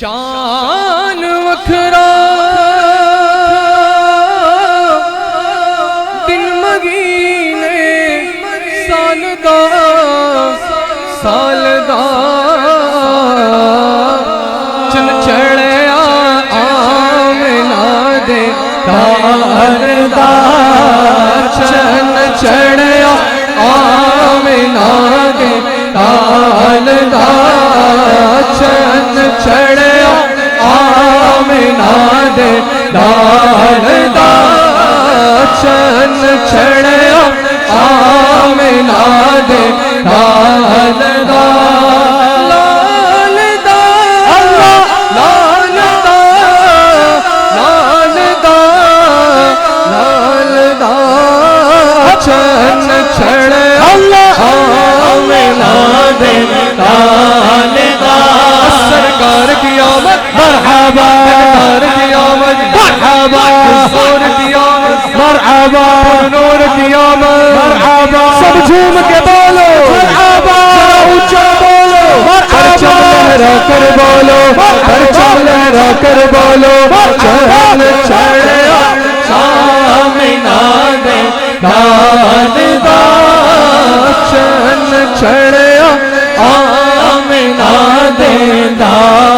شان وکھرا دن مگینے سالدہ چن چڑھیا آمنہ دے تالدہ چن چڑھیا آمنہ دے تالدہ چن چڑھیا آمنہ دے تالدہ چن چڑھیا آمنہ دے تالدہ لالدہ لالدہ لالدہ لالدہ چن چڑھیا آمنہ دے تالدہ سرکار کی آمد مرحبا سرکار کی آمد مرحبا حضور کی آمد مرحبا نور کی آمد مرحبا سب جھوم کے بولو مرحبا اونچا بولو مرحبا لہرا کر بولو پرچم لہرا کر بولو چن چڑھیا آمنہ دے تالدہ چن چڑھیا آمنہ دے تالدہ